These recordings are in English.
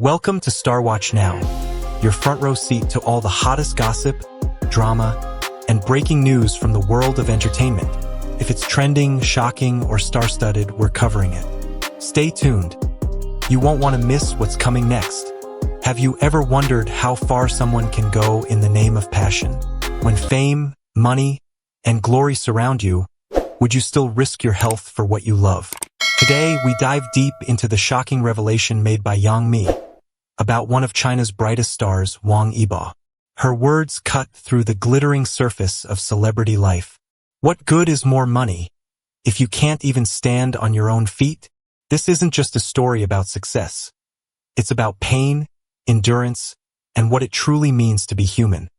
Welcome to Star Watch Now, your front row seat to all the hottest gossip, drama, and breaking news from the world of entertainment. If it's trending, shocking, or star-studded, we're covering it. Stay tuned. You won't want to miss what's coming next. Have you ever wondered how far someone can go in the name of passion? When fame, money, and glory surround you, would you still risk your health for what you love? Today, we dive deep into the shocking revelation made by Yang Mi about one of China's brightest stars, Wang Yibo. Her words cut through the glittering surface of celebrity life. What good is more money if you can't even stand on your own feet? This isn't just a story about success. It's about pain, endurance, and what it truly means to be human.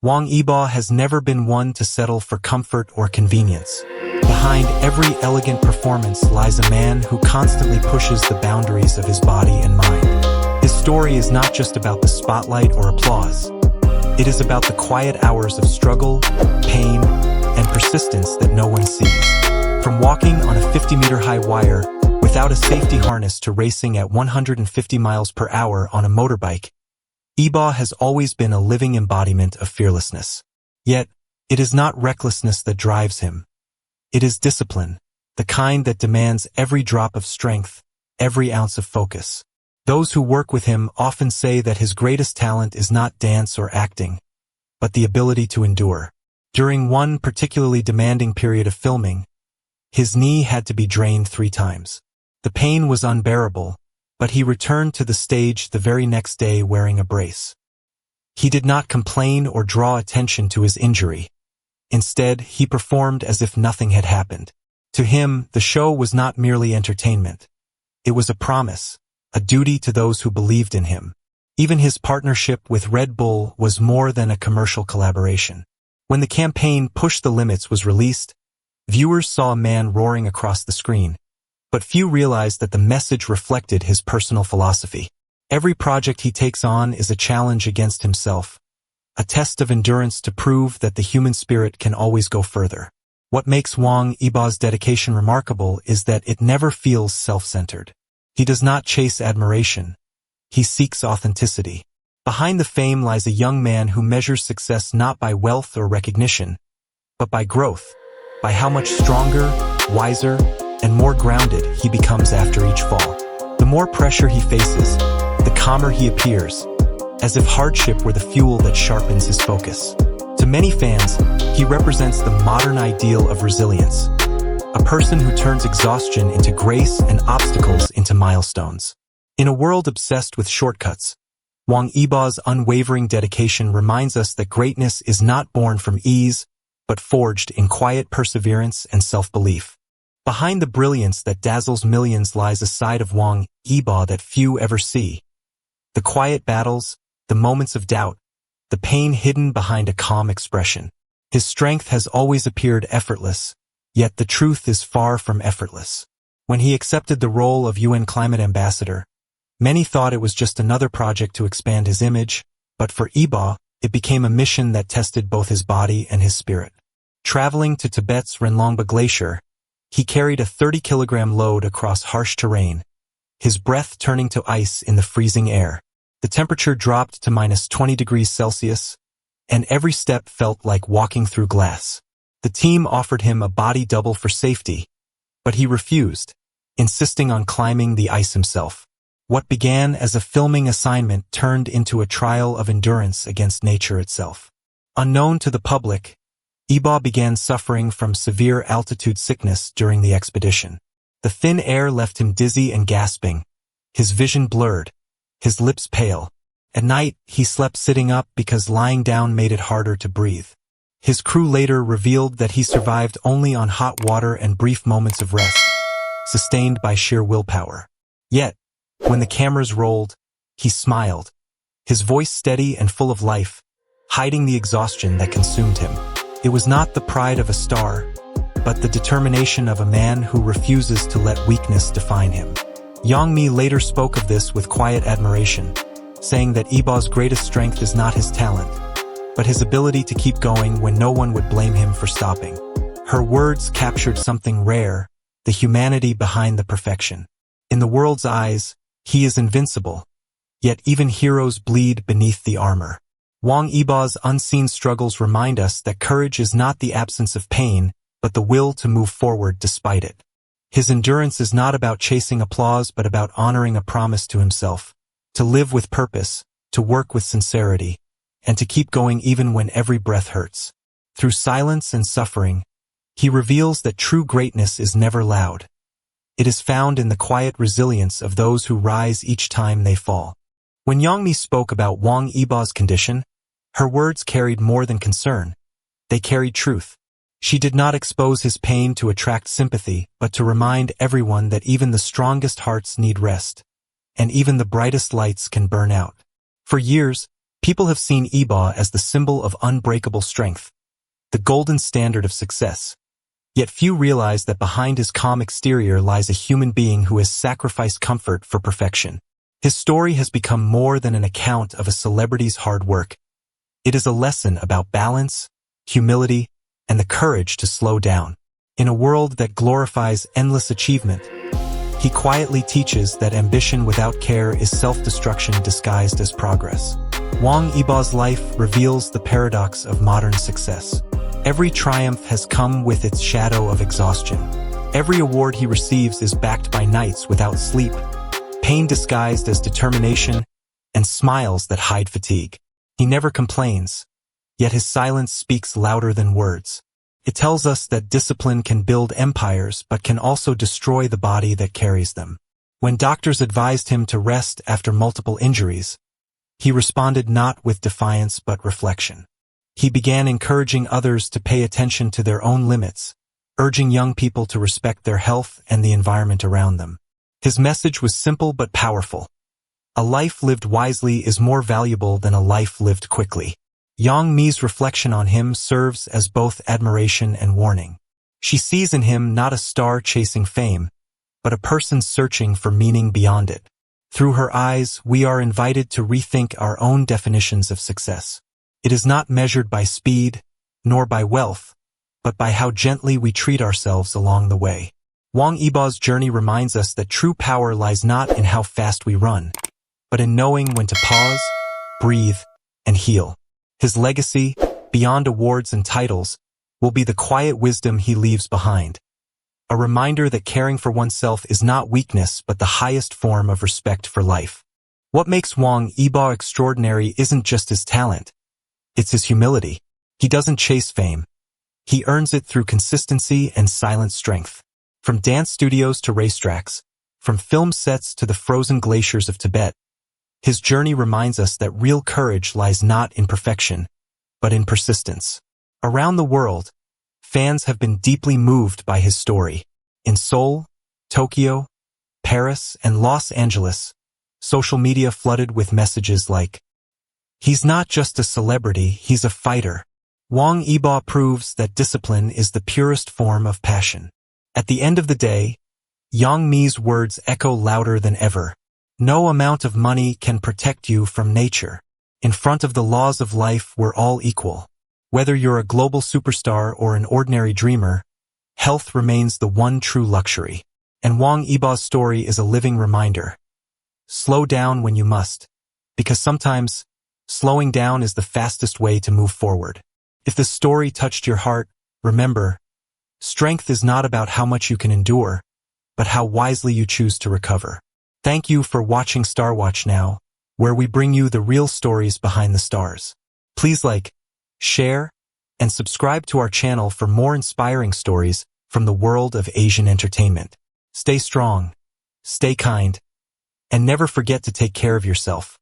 Wong Iba has never been one to settle for comfort or convenience. Behind every elegant performance lies a man who constantly pushes the boundaries of his body and mind. His story is not just about the spotlight or applause. It is about the quiet hours of struggle, pain, and persistence that no one sees. From walking on a 50-meter high wire without a safety harness to racing at 150 miles per hour on a motorbike, Iba has always been a living embodiment of fearlessness. Yet, it is not recklessness that drives him. It is discipline, the kind that demands every drop of strength, every ounce of focus. Those who work with him often say that his greatest talent is not dance or acting, but the ability to endure. During one particularly demanding period of filming, his knee had to be drained 3 times. The pain was unbearable, but he returned to the stage the very next day wearing a brace. He did not complain or draw attention to his injury. Instead, he performed as if nothing had happened. To him, the show was not merely entertainment. It was a promise, a duty to those who believed in him. Even his partnership with Red Bull was more than a commercial collaboration. When the campaign Push the Limits was released, viewers saw a man roaring across the screen, but few realized that the message reflected his personal philosophy. Every project he takes on is a challenge against himself, a test of endurance to prove that the human spirit can always go further. What makes Wang Yibo's dedication remarkable is that it never feels self-centered. He does not chase admiration. He seeks authenticity. Behind the fame lies a young man who measures success not by wealth or recognition, but by growth, by how much stronger, wiser, and more grounded he becomes after each fall. The more pressure he faces, the calmer he appears, as if hardship were the fuel that sharpens his focus. To many fans, he represents the modern ideal of resilience, a person who turns exhaustion into grace and obstacles into milestones. In a world obsessed with shortcuts, Wang Yibo's unwavering dedication reminds us that greatness is not born from ease, but forged in quiet perseverance and self-belief. Behind the brilliance that dazzles millions lies a side of Wang Yibo that few ever see. The quiet battles, the moments of doubt, the pain hidden behind a calm expression. His strength has always appeared effortless, yet the truth is far from effortless. When he accepted the role of UN Climate Ambassador, many thought it was just another project to expand his image, but for Yibo, it became a mission that tested both his body and his spirit. Traveling to Tibet's Renlongba Glacier, he carried a 30-kilogram load across harsh terrain, his breath turning to ice in the freezing air. The temperature dropped to -20 degrees Celsius, and every step felt like walking through glass. The team offered him a body double for safety, but he refused, insisting on climbing the ice himself. What began as a filming assignment turned into a trial of endurance against nature itself. Unknown to the public, Yibo began suffering from severe altitude sickness during the expedition. The thin air left him dizzy and gasping, his vision blurred, his lips pale. At night, he slept sitting up because lying down made it harder to breathe. His crew later revealed that he survived only on hot water and brief moments of rest, sustained by sheer willpower. Yet, when the cameras rolled, he smiled, his voice steady and full of life, hiding the exhaustion that consumed him. It was not the pride of a star, but the determination of a man who refuses to let weakness define him. Yang Mi later spoke of this with quiet admiration, saying that Yibo's greatest strength is not his talent, but his ability to keep going when no one would blame him for stopping. Her words captured something rare, the humanity behind the perfection. In the world's eyes, he is invincible, Yet even heroes bleed beneath the armor. Wong Iba's unseen struggles remind us that courage is not the absence of pain, but the will to move forward despite it. His endurance is not about chasing applause but about honoring a promise to himself, to live with purpose, to work with sincerity, and to keep going even when every breath hurts. Through silence and suffering, he reveals that true greatness is never loud. It is found in the quiet resilience of those who rise each time they fall. When Yang Mi spoke about Wang Yibo's condition, her words carried more than concern. They carried truth. She did not expose his pain to attract sympathy, but to remind everyone that even the strongest hearts need rest, and even the brightest lights can burn out. For years, people have seen Iba as the symbol of unbreakable strength, the golden standard of success. Yet few realize that behind his calm exterior lies a human being who has sacrificed comfort for perfection. His story has become more than an account of a celebrity's hard work. It is a lesson about balance, humility, and the courage to slow down. In a world that glorifies endless achievement, he quietly teaches that ambition without care is self-destruction disguised as progress. Wang Yibo's life reveals the paradox of modern success. Every triumph has come with its shadow of exhaustion. Every award he receives is backed by nights without sleep, pain disguised as determination, and smiles that hide fatigue. He never complains, yet his silence speaks louder than words. It tells us that discipline can build empires but can also destroy the body that carries them. When doctors advised him to rest after multiple injuries, he responded not with defiance but reflection. He began encouraging others to pay attention to their own limits, urging young people to respect their health and the environment around them. His message was simple but powerful. A life lived wisely is more valuable than a life lived quickly. Yang Mi's reflection on him serves as both admiration and warning. She sees in him not a star chasing fame, but a person searching for meaning beyond it. Through her eyes, we are invited to rethink our own definitions of success. It is not measured by speed, nor by wealth, but by how gently we treat ourselves along the way. Wang Yibo's journey reminds us that true power lies not in how fast we run, but in knowing when to pause, breathe, and heal. His legacy, beyond awards and titles, will be the quiet wisdom he leaves behind. A reminder that caring for oneself is not weakness but the highest form of respect for life. What makes Wang Yibo extraordinary isn't just his talent, it's his humility. He doesn't chase fame. He earns it through consistency and silent strength. From dance studios to racetracks, from film sets to the frozen glaciers of Tibet, his journey reminds us that real courage lies not in perfection, but in persistence. Around the world, fans have been deeply moved by his story. In Seoul, Tokyo, Paris, and Los Angeles, social media flooded with messages like, "He's not just a celebrity, he's a fighter." Wang Yibo proves that discipline is the purest form of passion. At the end of the day, Yang Mi's words echo louder than ever. No amount of money can protect you from nature. In front of the laws of life, we're all equal. Whether you're a global superstar or an ordinary dreamer, health remains the one true luxury. And Wang Yibo's story is a living reminder. Slow down when you must, because sometimes slowing down is the fastest way to move forward. If the story touched your heart, remember, strength is not about how much you can endure, but how wisely you choose to recover. Thank you for watching Star Watch Now, where we bring you the real stories behind the stars. Please like, share, and subscribe to our channel for more inspiring stories from the world of Asian entertainment. Stay strong, stay kind, and never forget to take care of yourself.